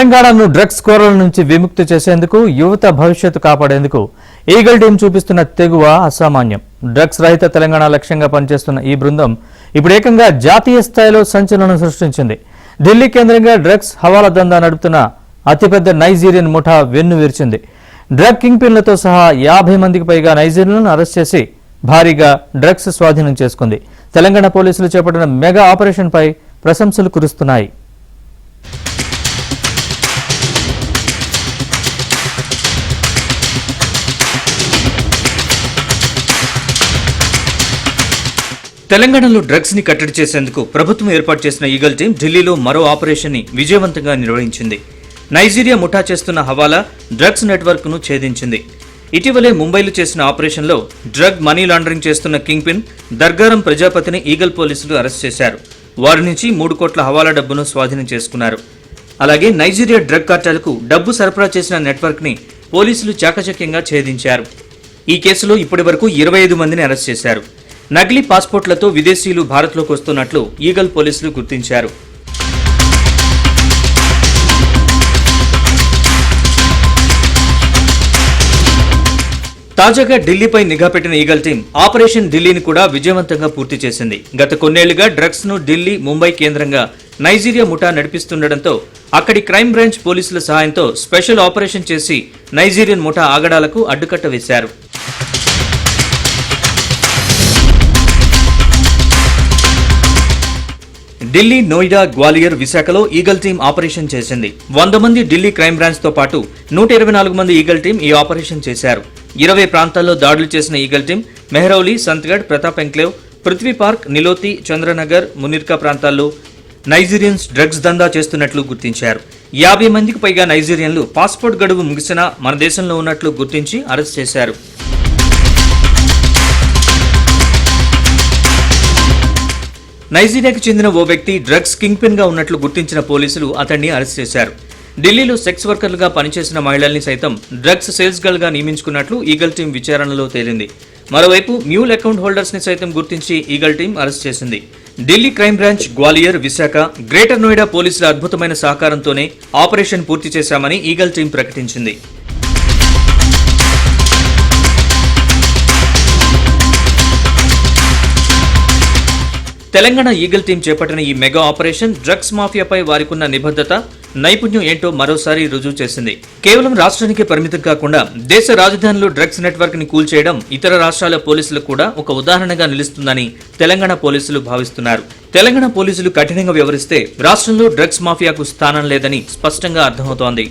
తెలంగాణను డ్రగ్స్ కోరల నుంచి విముక్తి చేసేందుకు యువత భవిష్యత్తు కాపాడేందుకు ఈగల్ టీం చూపిస్తున్న తెగువ అసామాన్యం. డ్రగ్స్ రహిత తెలంగాణ లక్ష్యంగా పనిచేస్తున్న ఈ బృందం ఇప్పుడు ఏకంగా జాతీయ స్థాయిలో సంచలనం సృష్టించింది. ఢిల్లీ కేంద్రంగా డ్రగ్స్ హవాలా దందా నడుపుతున్న అతిపెద్ద నైజీరియన్ ముఠా వెన్ను విరిచింది. డ్రగ్ కింగ్ పిన్లతో సహా 50 మందికి పైగా నైజీరియన్లను అరెస్ట్ చేసి భారీగా డ్రగ్స్ స్వాధీనం చేసుకుంది. తెలంగాణ పోలీసులు చేపట్టిన మెగా ఆపరేషన్పై ప్రశంసలు కురుస్తున్నాయి. తెలంగాణలో డ్రగ్స్ ని కట్టడి చేసేందుకు ప్రభుత్వం ఏర్పాటు చేసిన ఈగల్ టీం ఢిల్లీలో మరో ఆపరేషన్ ని విజయవంతంగా నిర్వహించింది. నైజీరియా ముఠా చేస్తున్న హవాలా డ్రగ్స్ నెట్వర్క్ ను ఛేదించింది. ఇటీవలే ముంబైలో చేసిన ఆపరేషన్లో డ్రగ్ మనీ లాండరింగ్ చేస్తున్న కింగ్ పిన్ దర్గారం ప్రజాపతిని ఈగల్ పోలీసులు అరెస్ట్ చేశారు. వారి నుంచి 3 కోట్ల హవాలా డబ్బును స్వాధీనం చేసుకున్నారు. అలాగే నైజీరియా డ్రగ్ కార్టెల్కు డబ్బు సరఫరా చేసిన నెట్వర్క్ ని పోలీసులు చాకచక్యంగా ఛేదించారు. ఈ కేసులో ఇప్పటివరకు 25 మందిని అరెస్ట్ చేశారు. నకిలీ పాస్పోర్ట్లతో విదేశీయులు భారత్లోకి వస్తున్నట్లు ఈగల్ పోలీసులు గుర్తించారు. తాజాగా ఢిల్లీపై నిఘా పెట్టిన ఈగల్ టీం ఆపరేషన్ ఢిల్లీని కూడా విజయవంతంగా పూర్తి చేసింది. గత కొన్నేళ్లుగా డ్రగ్స్ ను ఢిల్లీ, ముంబై కేంద్రంగా నైజీరియా ముఠా నడిపిస్తుండటంతో అక్కడి క్రైమ్ బ్రాంచ్ పోలీసుల సహాయంతో స్పెషల్ ఆపరేషన్ చేసి నైజీరియన్ ముఠా ఆగడాలకు అడ్డుకట్ట వేశారు. ఢిల్లీ, నోయిడా, గ్వాలియర్, విశాఖలో ఈగల్ టీం ఆపరేషన్ చేసింది. 100 మంది ఢిల్లీ క్రైమ్ బ్రాంచ్ తో పాటు 124 మంది ఈగల్ టీం ఈ ఆపరేషన్ చేశారు. 20 ప్రాంతాల్లో దాడులు చేసిన Eagle team Mehrauli, Santgarh, Pratap Enclave, Prithvi Park, Nilothi, Chandranagar, Munirka ప్రాంతాల్లో నైజీరియన్స్ డ్రగ్స్ దందా చేస్తున్నట్లు గుర్తించారు. 50 మందికి పైగా నైజీరియన్లు పాస్పోర్ట్ గడువు ముగిసినా మన దేశంలో ఉన్నట్లు గుర్తించి అరెస్ట్ చేశారు. నైజీరియాకు చెందిన ఓ వ్యక్తి డ్రగ్స్ కింగ్ పిన్ గా ఉన్నట్లు గుర్తించిన పోలీసులు అతన్ని అరెస్ట్ చేశారు. ఢిల్లీలో సెక్స్ వర్కర్లుగా పనిచేసిన మహిళల్ని సైతం డ్రగ్స్ సేల్స్ గర్ల్ గా నియమించుకున్నట్లు ఈగల్ టీం విచారణలో తేలింది. మరోవైపు మ్యూల్ అకౌంట్ హోల్డర్స్ ని సైతం గుర్తించి ఈగల్ టీం అరెస్ట్ చేసింది. Delhi crime branch, Gwalior, Visakha, greater Noida పోలీసుల అద్భుతమైన సహకారంతోనే ఆపరేషన్ పూర్తి చేశామని ఈగల్ టీం ప్రకటించింది. తెలంగాణ ఈగల్ టీం చేపట్టిన ఈ మెగా ఆపరేషన్ డ్రగ్స్ మాఫియాపై వారికున్న నిబద్ధత, నైపుణ్యం ఏంటో మరోసారి రుజువు చేసింది. కేవలం రాష్ట్రానికే పరిమితం కాకుండా దేశ రాజధానిలో డ్రగ్స్ నెట్వర్క్ ని కూల్చేయడం ఇతర రాష్ట్రాల పోలీసులకు కూడా ఒక ఉదాహరణగా నిలుస్తుందని తెలంగాణ పోలీసులు భావిస్తున్నారు. తెలంగాణ పోలీసులు కఠినంగా వ్యవహరిస్తే రాష్ట్రంలో డ్రగ్స్ మాఫియాకు స్థానం లేదని స్పష్టంగా అర్థమవుతోంది.